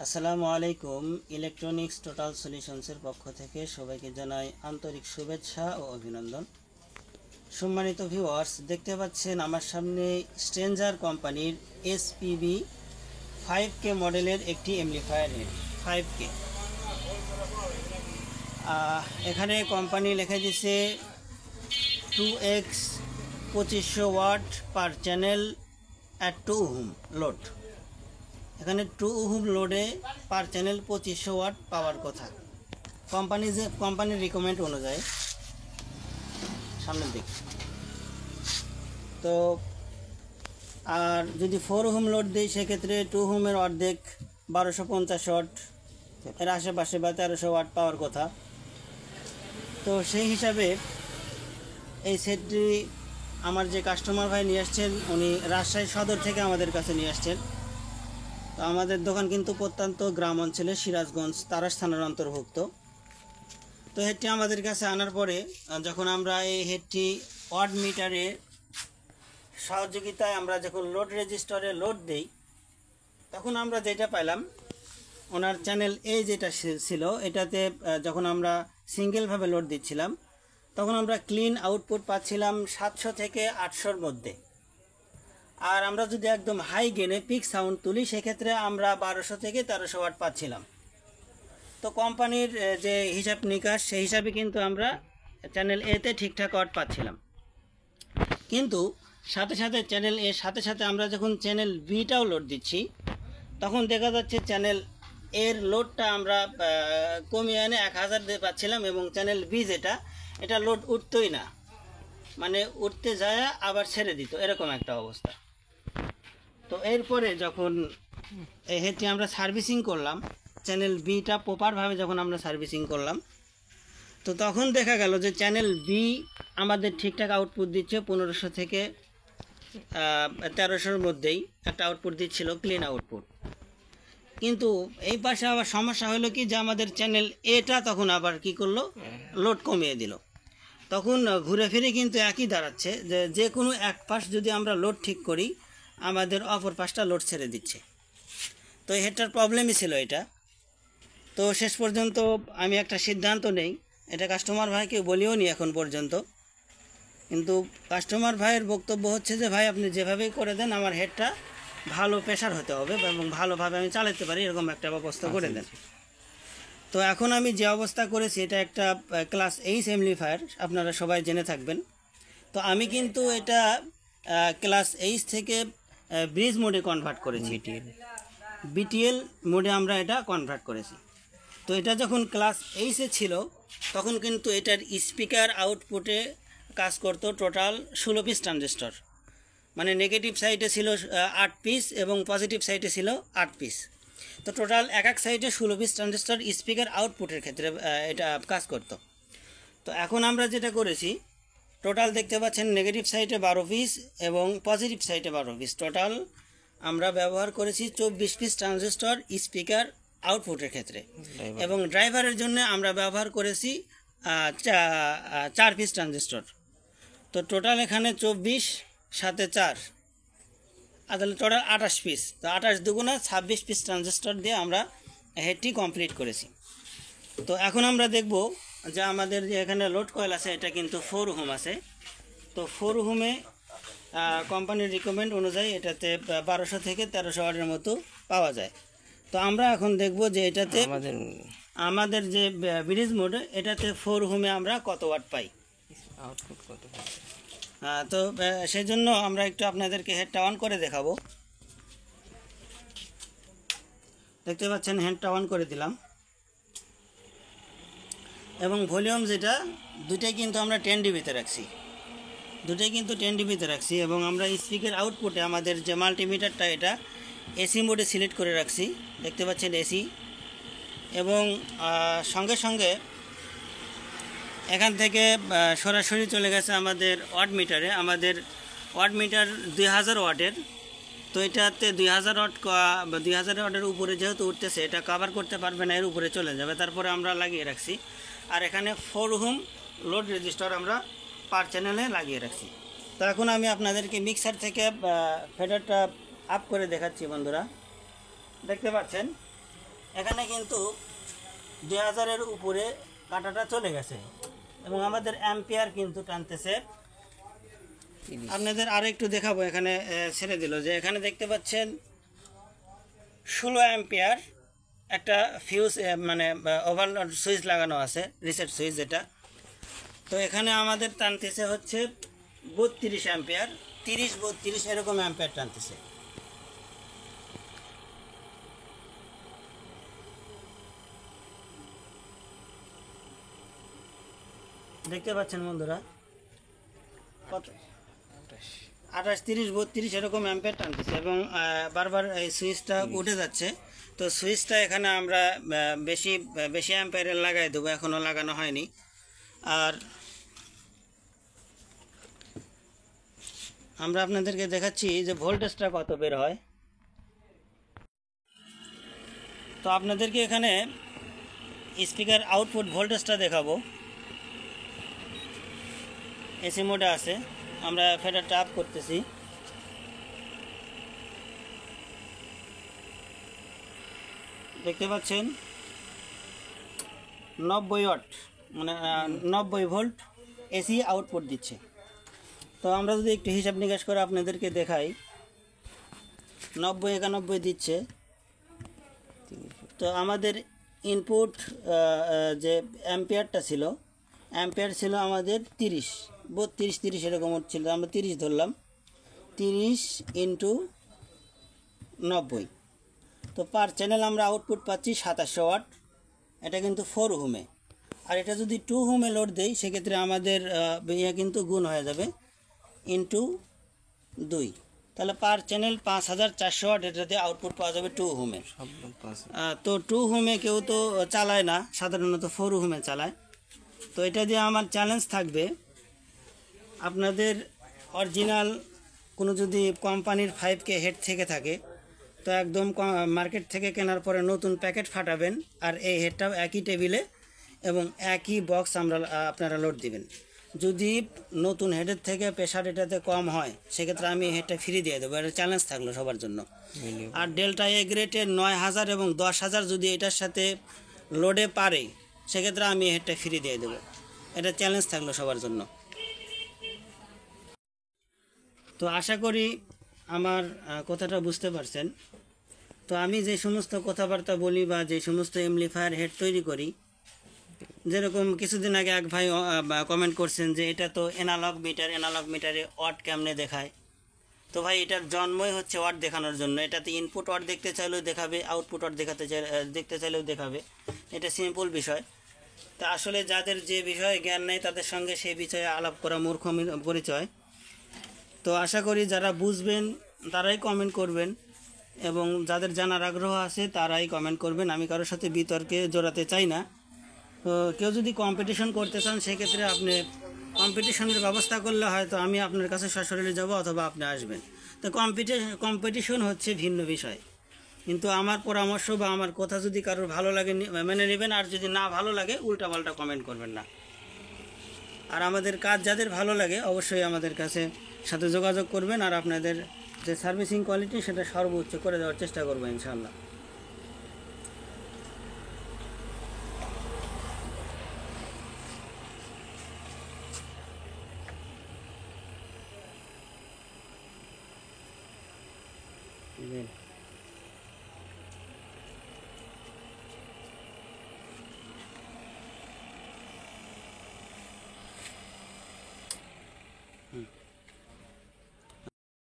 আসসালামু আলাইকুম। Electronics total সলিউশনসের পক্ষ থেকে সবাইকে জানাই আন্তরিক শুভেচ্ছা ও অভিনন্দন। সম্মানিত ভিউয়ার্স, দেখতে পাচ্ছেন আমার সামনে স্ট্রেঞ্জার কোম্পানির এসপিবি 5K মডেলের একটি এমপ্লিফায়ার হেড 5K। এখানে কোম্পানি লিখে দিয়েছে 2x 2500 watt per channel at 2 ohm load. এখানে 2 ওহম লোডে পার চ্যানেল 2500 ওয়াট পাওয়ার কথা কোম্পানির রিকমেন্ড অনুযায়ী। সামনের দিক তো আর যদি 4 ওহম লোড দিই সেক্ষেত্রে 2 ওহমের অর্ধেক 1250 ওয়াট, এর আশেপাশে বা 1300 ওয়াট পাওয়ার কথা। তো সেই হিসাবে এই সেটটি আমার যে কাস্টমার ভাই নিয়ে আসছেন, উনি রাজশাহী সদর থেকে আমাদের কাছে নিয়ে আসছেন। তো আমাদের দোকান কিন্তু প্রত্যন্ত গ্রাম অঞ্চলে সিরাজগঞ্জ তারাস থানার অন্তর্ভুক্ত। তো হেডটি আমাদের কাছে আনার পরে যখন আমরা এই হেডটি ওয়াট মিটারে সহযোগিতায় আমরা যখন লোড রেজিস্টারে লোড দেই, তখন আমরা যেটা পাইলাম, ওনার চ্যানেল এ যেটা ছিল এটাতে যখন আমরা সিঙ্গেলভাবে লোড দিচ্ছিলাম তখন আমরা ক্লিন আউটপুট পাচ্ছিলাম 700 থেকে 800-র মধ্যে। আর আমরা যদি একদম হাই গেনে পিক সাউন্ড তুলি সেক্ষেত্রে আমরা 1200 থেকে 1300 ওয়াট পাচ্ছিলাম। তো কোম্পানির যে হিসাব নিকাশ সেই হিসাবে কিন্তু আমরা চ্যানেল এতে ঠিকঠাক ওয়াট পাচ্ছিলাম। কিন্তু সাথে সাথে চ্যানেল এর সাথে সাথে আমরা যখন চ্যানেল বিটাও লোড দিচ্ছি তখন দেখা যাচ্ছে চ্যানেল এর লোডটা আমরা কমিয়ে এনে 1000 দিয়ে পাচ্ছিলাম, এবং চ্যানেল বি এটা লোড উঠতই না, মানে উঠতে যায় আবার ছেড়ে দিত, এরকম একটা অবস্থা। তো এরপরে যখন এই হেডটি আমরা সার্ভিসিং করলাম, চ্যানেল বিটা প্রপারভাবে যখন আমরা সার্ভিসিং করলাম, তো তখন দেখা গেল যে চ্যানেল বি আমাদের ঠিকঠাক আউটপুট দিচ্ছে 1500 থেকে 1300-র মধ্যেই একটা আউটপুট দিচ্ছিল, ক্লিন আউটপুট। কিন্তু এই পাশে আবার সমস্যা হলো কি, যে আমাদের চ্যানেল এটা তখন আবার কি করলো, লোড কমিয়ে দিল। তখন ঘুরে ফিরে কিন্তু একই দাঁড়াচ্ছে যে কোনো এক পাশ যদি আমরা লোড ঠিক করি আমাদের অপর পাশটা লোড ছেড়ে দিচ্ছে। তো এই হেডটার প্রবলেমই ছিল এটা। তো শেষ পর্যন্ত আমি একটা সিদ্ধান্ত নেই, এটা কাস্টমার ভাইকে বলিও নি এখন পর্যন্ত। কিন্তু কাস্টমার ভাইয়ের বক্তব্য হচ্ছে যে ভাই আপনি যেভাবেই করে দেন আমার হেডটা ভালো প্রেশার হতে হবে এবং ভালোভাবে আমি চালাতে পারি, এরকম একটা ব্যবস্থা করে দেন। তো এখন আমি যে অবস্থা করেছি এটা একটা ক্লাস এইচ এমপ্লিফায়ার, আপনারা সবাই জেনে থাকবেন। তো আমি কিন্তু এটা ক্লাস এইচ থেকে ব্রিজ মোডে কনভার্ট করেছি, বিটিএল মোডে আমরা এটা কনভার্ট করেছি। তো এটা যখন ক্লাস এইচে ছিল তখন কিন্তু এটার স্পিকার আউটপুটে কাজ করতো টোটাল 16 পিস ট্রানজিস্টর, মানে নেগেটিভ সাইডে ছিল 8 পিস এবং পজিটিভ সাইডে ছিল 8 পিস। তো টোটাল এক সাইডে 16 পিস ট্রানজিস্টর স্পিকার আউটপুটের ক্ষেত্রে এটা কাজ করত। তো এখন আমরা যেটা করেছি, টোটাল দেখতে পাচ্ছেন নেগেটিভ সাইডে 12 পিস এবং পজিটিভ সাইডে 12 পিস, টোটাল আমরা ব্যবহার করেছি 24 পিস ট্রানজিস্টর স্পিকার আউটপুটের ক্ষেত্রে। এবং ড্রাইভারের জন্য আমরা ব্যবহার করেছি 4 পিস ট্রানজিস্টর। তো টোটাল এখানে 24 সাথে 4, তাহলে টোটাল 28 পিস। তো 28 দুগুণা 26 পিস ট্রানজিস্টর দিয়ে আমরা হেডটি কমপ্লিট করেছি। তো এখন আমরা দেখব যে আমাদের যে এখানে লোড কয়েল আছে এটা কিন্তু 4 ওহম আছে। তো 4 ওহমে কোম্পানির রিকমেন্ড অনুযায়ী এটাতে 1200 থেকে 1300 ওয়াটের মতো পাওয়া যায়। তো আমরা এখন দেখব যে এটাতে আমাদের যে ব্রিজ মোড এটাতে 4 ওহমে আমরা কত ওয়াট পাই, আউটপুট কত পাই। তো সেই জন্য আমরা একটু আপনাদেরকে হেডটা অন করে দেখাবো। দেখতে পাচ্ছেন হেডটা অন করে দিলাম, এবং ভলিউম যেটা দুটাই কিন্তু আমরা 10 ডিবিতে রাখছি, এবং আমরা স্পিকার আউটপুটে আমাদের যে মাল্টিমিটারটা এটা এসি মোডে সিলেক্ট করে রাখছি, দেখতে পাচ্ছেন এসি। এবং সঙ্গে সঙ্গে এখান থেকে সরাসরি চলে গেছে আমাদের ওয়াট মিটারে। আমাদের ওয়াট মিটার 2000 ওয়াটের। তো এটাতে 2000 ওয়াট 2000 ওয়াটের উপরে যেহেতু উঠতেছে এটা কভার করতে পারবে না, এর উপরে চলে যাবে, তারপরে আমরা লাগিয়ে রাখছি। আর এখানে 4 ওহম লোড রেজিস্টার আমরা পার চ্যানেলে লাগিয়ে রাখছি। তো এখন আমি আপনাদেরকে মিক্সার থেকে ফেডারটা আপ করে দেখাচ্ছি। বন্ধুরা দেখতে পাচ্ছেন এখানে কিন্তু 2000-এর উপরে কাঁটাটা চলে গেছে এবং আমাদের অ্যাম্পিয়ার কিন্তু টানতেছে। আপনাদের আরও একটু দেখাবো, এখানে ছেড়ে দিল যে এখানে দেখতে পাচ্ছেন 16 অ্যাম্পিয়ার একটা ফিউজ মানে ওভারলোড সুইচ লাগানো আছে, রিসেট সুইচ যেটা। তো এখানে আমাদের টানতেছে হচ্ছে 32 অ্যাম্পিয়ার, 30-32 এরকম অ্যাম্পিয়ার টানতেছে। দেখতে পাচ্ছেন বন্ধুরা কত 28, 30, 32 এরকম অ্যাম্পিয়ার টানতেছে এবং বারবার এই সুইচটা উঠে যাচ্ছে। তো সুইচটা এখানে আমরা বেশি বেশি অ্যাম্পিয়ারের লাগাই দেবো, এখনও লাগানো হয়নি। আর আমরা আপনাদেরকে দেখাচ্ছি যে ভোল্টেজটা কত বের হয়। তো আপনাদেরকে এখানে স্পিকার আউটপুট ভোল্টেজটা দেখাবো। এসি মোডে আছে, আমরা ফেডারটা আপ করতেছি। দেখতে পাচ্ছেন 90 ওয়াট মানে 90 ভোল্ট এসি আউটপুট দিচ্ছে। তো আমরা যদি একটু হিসাব নিকাশ করে আপনাদেরকে দেখাই, 90-91 দিচ্ছে। তো আমাদের ইনপুট যে অ্যাম্পিয়ারটা ছিল, অ্যাম্পিয়ার ছিল আমাদের 32-30 এরকম ছিল, আমরা 30 ধরলাম, 30 × 90। তো পার চ্যানেল আমরা আউটপুট পাচ্ছি 2700 ওয়াট। এটা কিন্তু 4 ওহমে। আর এটা যদি 2 ওহমে লোড দেই সেক্ষেত্রে আমাদের ইয়ে কিন্তু গুণ হয়ে যাবে ইন্টু 2, তাহলে পার চ্যানেল 5400 ওয়াট এটাতে আউটপুট পাওয়া যাবে 2 ওহমে। তো 2 ওহমে কেউ তো চালায় না, সাধারণত 4 ওহমে চালায়। তো এটা দিয়ে আমার চ্যালেঞ্জ থাকবে, আপনাদের অরিজিনাল কোনো যদি কোম্পানির 5K হেড থেকে থাকে তো একদম মার্কেট থেকে কেনার পরে নতুন প্যাকেট ফাটাবেন, আর এই হেডটাও একই টেবিলে এবং একই বক্স আপনারা লোড দিবেন। যদি নতুন হেডের থেকে প্রেশার এটাতে কম হয় সেক্ষেত্রে আমি হেডটা ফ্রি দিয়ে দেবো, এটা চ্যালেঞ্জ থাকলো সবার জন্য। আর ডেল্টা এ গ্রেডের 9000 এবং 10000 যদি এটার সাথে লোডে পারে সেক্ষেত্রে আমি হেডটা ফ্রি দিয়ে দেবো, এটা চ্যালেঞ্জ থাকলো সবার জন্য। তো আশা করি আমার কথাটা বুঝতে পারছেন। তো আমি যে সমস্ত কথাবার্তা বলি বা যে সমস্ত এমপ্লিফায়ার হেড তৈরি করি, যেরকম কিছুদিন আগে এক ভাই কমেন্ট করছেন যে এটা তো অ্যানালগ মিটারে ওয়াট কেমনে দেখায়। তো ভাই এটার জন্মই হচ্ছে ওয়াট দেখানোর জন্য। এটাতে ইনপুট ওয়াট দেখতে চাইলেও দেখাবে, আউটপুট ওয়াট দেখতে চাইলেও দেখাবে, এটা সিম্পল বিষয়। তা আসলে যাদের যে বিষয়ে জ্ঞান নেই তাদের সঙ্গে সেই বিষয়ে আলাপ করা মূর্খ পরিচয়। তো আশা করি যারা বুঝবেন তারাই কমেন্ট করবেন এবং যাদের জানার আগ্রহ আছে তারাই কমেন্ট করবেন। আমি কারোর সাথে বিতর্কে জড়াতে চাই না। তো কেউ যদি কম্পিটিশন করতে চান সেক্ষেত্রে আপনি কম্পিটিশনের ব্যবস্থা করলে হয়তো আমি আপনার কাছে সশরীরে যাব অথবা আপনি আসবেন। তো কম্পিটিশন হচ্ছে ভিন্ন বিষয়, কিন্তু আমার পরামর্শ বা আমার কথা যদি কারোর ভালো লাগে মেনে নেবেন, আর যদি না ভালো লাগে উল্টাপাল্টা কমেন্ট করবেন না। আর আমাদের কাজ যাদের ভালো লাগে অবশ্যই আমাদের কাছে সাথে যোগাযোগ করবেন, আর আপনাদের যে সার্ভিসিং কোয়ালিটি সেটা সর্বোচ্চ করে দেওয়ার চেষ্টা করবো ইনশাআল্লাহ। হুম।